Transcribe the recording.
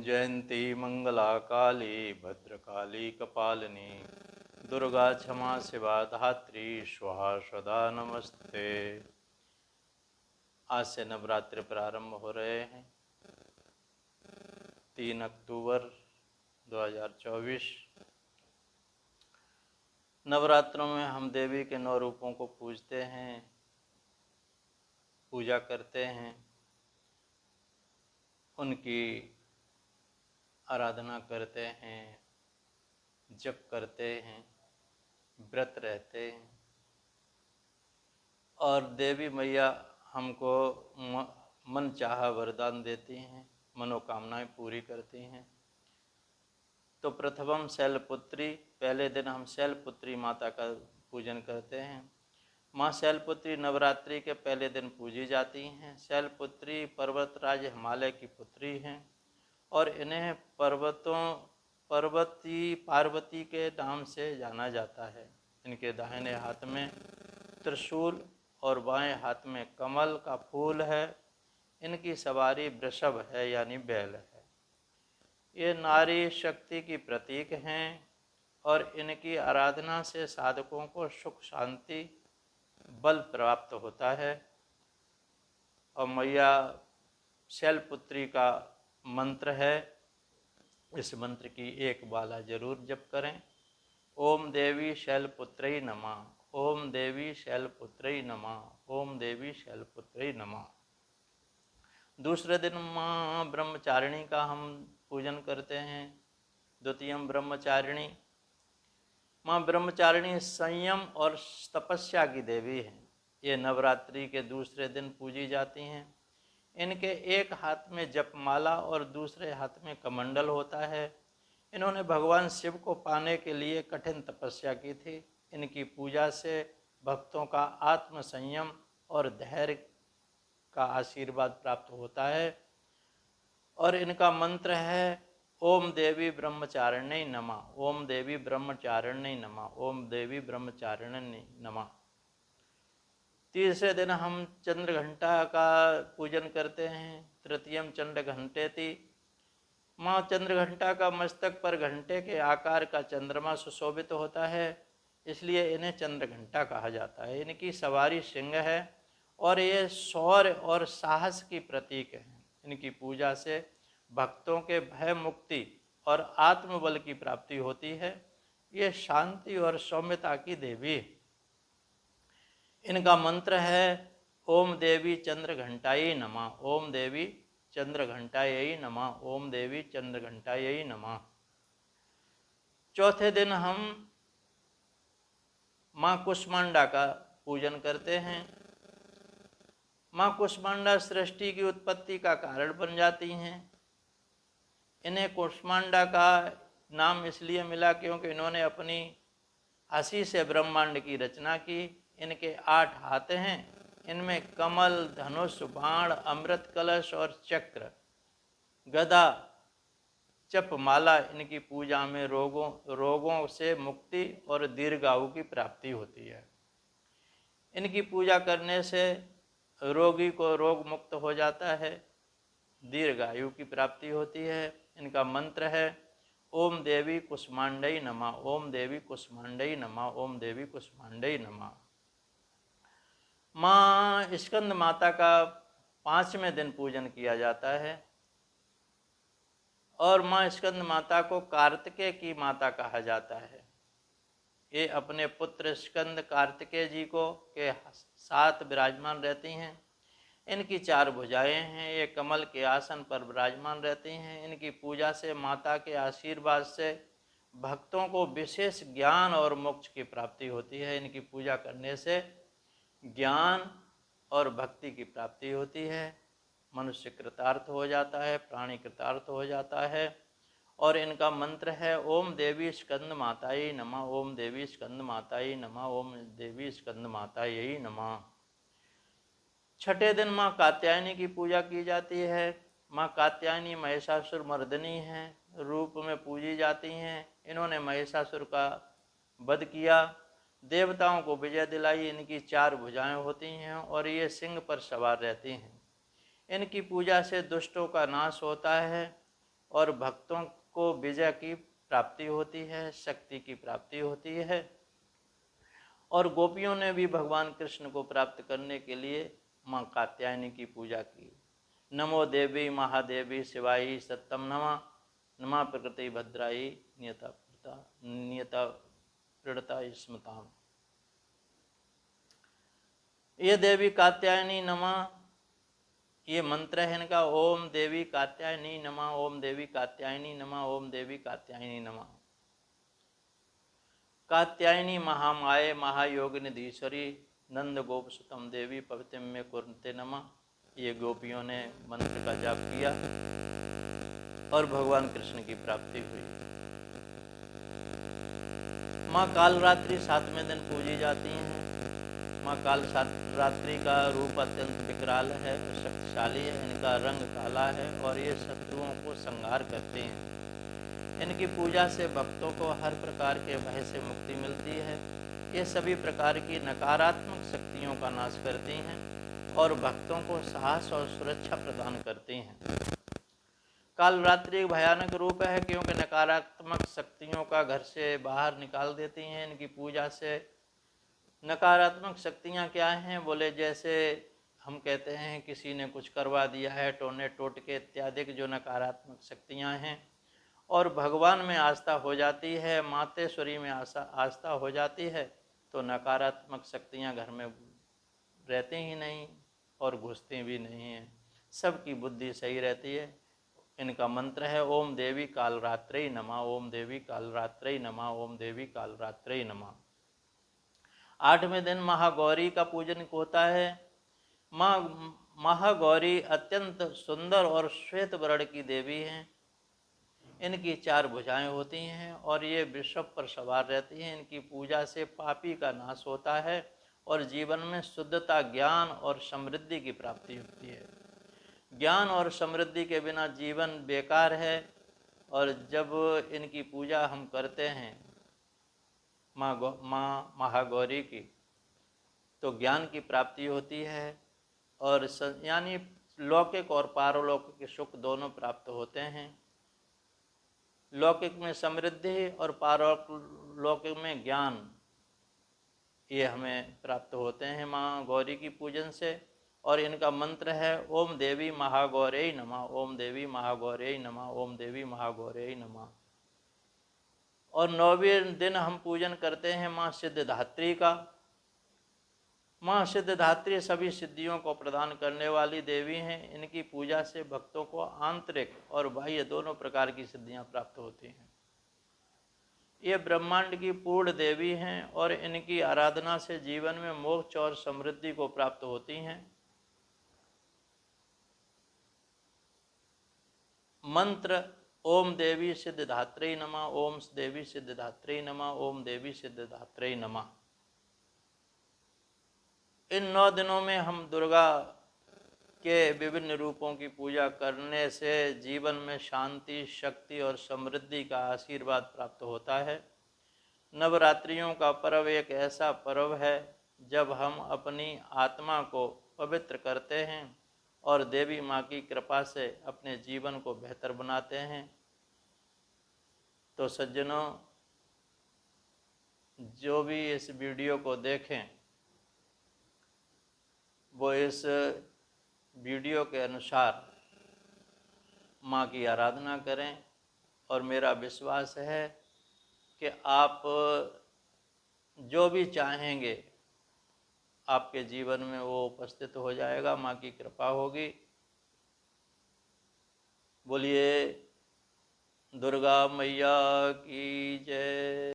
जयंती मंगला काली भद्रकाली कपालिनी दुर्गा क्षमा शिवा धात्री स्वाहा सदा नमस्ते। आज से नवरात्रि प्रारंभ हो रहे हैं। 3 अक्टूबर 2024। नवरात्रों में हम देवी के 9 रूपों को पूजते हैं, पूजा करते हैं, उनकी आराधना करते हैं, जप करते हैं, व्रत रहते हैं और देवी मैया हमको मन चाहा वरदान देती हैं, मनोकामनाएं पूरी करती हैं। तो प्रथमम शैलपुत्री, पहले दिन हम शैलपुत्री माता का पूजन करते हैं। माँ शैलपुत्री नवरात्रि के पहले दिन पूजी जाती हैं। शैलपुत्री पर्वतराज हिमालय की पुत्री हैं और इन्हें पार्वती के नाम से जाना जाता है। इनके दाहिने हाथ में त्रिशूल और बाएं हाथ में कमल का फूल है। इनकी सवारी वृषभ है यानी बैल है। ये नारी शक्ति की प्रतीक हैं और इनकी आराधना से साधकों को सुख शांति बल प्राप्त होता है। और मैया शैलपुत्री का मंत्र है, इस मंत्र की एक बाला जरूर जप करें। ओम देवी शैलपुत्रै नमः, ओम देवी शैलपुत्रै नमः, ओम देवी शैलपुत्रै नमः। दूसरे दिन माँ ब्रह्मचारिणी का हम पूजन करते हैं। द्वितीयम ब्रह्मचारिणी, माँ ब्रह्मचारिणी संयम और तपस्या की देवी हैं। ये नवरात्रि के दूसरे दिन पूजी जाती हैं। इनके एक हाथ में जपमाला और दूसरे हाथ में कमंडल होता है। इन्होंने भगवान शिव को पाने के लिए कठिन तपस्या की थी। इनकी पूजा से भक्तों का आत्म संयम और धैर्य का आशीर्वाद प्राप्त होता है। और इनका मंत्र है ओम देवी ब्रह्मचारिण्यै नमः, ओम देवी ब्रह्मचारिण्यै नमः, ओम देवी ब्रह्मचारिण्यै नमः। तीसरे दिन हम चंद्रघंटा का पूजन करते हैं। तृतीयम चंद्र घंटेति, माँ चंद्रघंटा का मस्तक पर घंटे के आकार का चंद्रमा सुशोभित होता है, इसलिए इन्हें चंद्रघंटा कहा जाता है। इनकी सवारी सिंह है और ये शौर्य और साहस की प्रतीक है। इनकी पूजा से भक्तों के भय मुक्ति और आत्मबल की प्राप्ति होती है। ये शांति और सौम्यता की देवी है। इनका मंत्र है ओम देवी चंद्रघंटायै नमः, ओम देवी चंद्रघंटायै नमः, ओम देवी चंद्रघंटायै नमः। चौथे दिन हम माँ कुष्मांडा का पूजन करते हैं। माँ कुष्मांडा सृष्टि की उत्पत्ति का कारण बन जाती हैं। इन्हें कुष्मांडा का नाम इसलिए मिला क्योंकि इन्होंने अपनी हंसी से ब्रह्मांड की रचना की। इनके 8 हाथ हैं। इनमें कमल, धनुष, बाण, अमृत कलश और चक्र, गदा, जपमाला, इनकी पूजा में रोगों से मुक्ति और दीर्घायु की प्राप्ति होती है। इनकी पूजा करने से रोगी को रोग मुक्त हो जाता है, दीर्घायु की प्राप्ति होती है। इनका मंत्र है ओम देवी कुष्मांडै नमः, ओम देवी कुष्मांडै नमः, ओम देवी कुष्मांडै नमः। माँ स्कंद माता का 5वें दिन पूजन किया जाता है और माँ स्कंद माता को कार्तिकेय की माता कहा जाता है। ये अपने पुत्र स्कंद कार्तिकेय जी को के साथ विराजमान रहती हैं। इनकी 4 भुजाएं हैं। ये कमल के आसन पर विराजमान रहती हैं। इनकी पूजा से माता के आशीर्वाद से भक्तों को विशेष ज्ञान और मोक्ष की प्राप्ति होती है। इनकी पूजा करने से ज्ञान और भक्ति की प्राप्ति होती है। मनुष्य कृतार्थ हो जाता है, प्राणी कृतार्थ हो जाता है। और इनका मंत्र है ओम देवी स्कंद मातायै नमः, ओम देवी स्कंद मातायै नमः, ओम देवी स्कंद मातायै नमः। छठे दिन माँ कात्यायनी की पूजा की जाती है। माँ कात्यायनी महिषासुर मर्दिनी हैं, रूप में पूजी जाती हैं। इन्होंने महिषासुर का वध किया, देवताओं को विजय दिलाई। इनकी 4 भुजाएं होती हैं और ये सिंह पर सवार रहती हैं। इनकी पूजा से दुष्टों का नाश होता है। और भक्तों को विजय की प्राप्ति होती है, शक्ति की प्राप्ति होती है। और गोपियों ने भी भगवान कृष्ण को प्राप्त करने के लिए माँ कात्यायनी की पूजा की। नमो देवी महादेवी शिवाई सत्यम नमा, नमा प्रकृति भद्राई नियता प्रणता स्मृताम। ये देवी कात्यायनी नमः, ये मंत्र है इनका। ओम देवी कात्यायनी नमः, ओम देवी कात्यायनी नमः, ओम देवी कात्यायनी नमः। कात्यायनी महामाये महायोगिनिधीश्वरी नंद गोप सुतम देवी पवित्र में कुरते नमः। ये गोपियों ने मंत्र का जाप किया और भगवान कृष्ण की प्राप्ति हुई। माँ कालरात्रि 7वें दिन पूजी जाती हैं। माँ कालरात्रि का रूप अत्यंत विकराल है, शक्तिशाली है। इनका रंग काला है और ये शत्रुओं को संहार करते हैं। इनकी पूजा से भक्तों को हर प्रकार के भय से मुक्ति मिलती है। ये सभी प्रकार की नकारात्मक शक्तियों का नाश करती हैं और भक्तों को साहस और सुरक्षा प्रदान करती हैं। कालरात्रि एक भयानक रूप है क्योंकि नकारात्मक शक्तियों का घर से बाहर निकाल देती हैं। इनकी पूजा से नकारात्मक शक्तियाँ क्या हैं बोले, जैसे हम कहते हैं किसी ने कुछ करवा दिया है, टोने टोटके इत्यादि जो नकारात्मक शक्तियाँ हैं। और भगवान में आस्था हो जाती है, मातेश्वरी में आस्था हो जाती है, तो नकारात्मक शक्तियाँ घर में रहती ही नहीं और घुसती भी नहीं हैं। सबकी बुद्धि सही रहती है। इनका मंत्र है ओम देवी कालरात्रि नमः, ओम देवी कालरात्रि नमः, ओम देवी कालरात्रि नमः। 8वें दिन महागौरी का पूजन होता है। माँ महागौरी अत्यंत सुंदर और श्वेत वर्ण की देवी हैं। इनकी 4 भुजाएं होती हैं और ये वृषभ पर सवार रहती हैं। इनकी पूजा से पापी का नाश होता है और जीवन में शुद्धता, ज्ञान और समृद्धि की प्राप्ति होती है। ज्ञान और समृद्धि के बिना जीवन बेकार है। और जब इनकी पूजा हम करते हैं माँ महागौरी की, तो ज्ञान की प्राप्ति होती है और यानी लौकिक और पारलौकिक सुख दोनों प्राप्त होते हैं। लौकिक में समृद्धि और पारलौकिक में ज्ञान, ये हमें प्राप्त होते हैं माँ गौरी की पूजन से। और इनका मंत्र है ओम देवी महागौरी नमः, ओम देवी महागौरी नमः, ओम देवी महागौरी नमः। और 9वें दिन हम पूजन करते हैं माँ सिद्धिदात्री का। माँ सिद्धिदात्री सभी सिद्धियों को प्रदान करने वाली देवी हैं। इनकी पूजा से भक्तों को आंतरिक और बाह्य दोनों प्रकार की सिद्धियां प्राप्त होती हैं। ये ब्रह्मांड की पूर्ण देवी हैं और इनकी आराधना से जीवन में मोक्ष और समृद्धि को प्राप्त होती हैं। मंत्र ओम देवी सिद्धिदात्री नमः, ओम देवी सिद्धिदात्री नमः, ओम देवी सिद्धिदात्री नमः। इन 9 दिनों में हम दुर्गा के विभिन्न रूपों की पूजा करने से जीवन में शांति, शक्ति और समृद्धि का आशीर्वाद प्राप्त होता है। नवरात्रियों का पर्व एक ऐसा पर्व है जब हम अपनी आत्मा को पवित्र करते हैं और देवी माँ की कृपा से अपने जीवन को बेहतर बनाते हैं। तो सज्जनों, जो भी इस वीडियो को देखें वो इस वीडियो के अनुसार माँ की आराधना करें। और मेरा विश्वास है कि आप जो भी चाहेंगे आपके जीवन में वो उपस्थित हो जाएगा, माँ की कृपा होगी। बोलिए दुर्गा मैया की जय।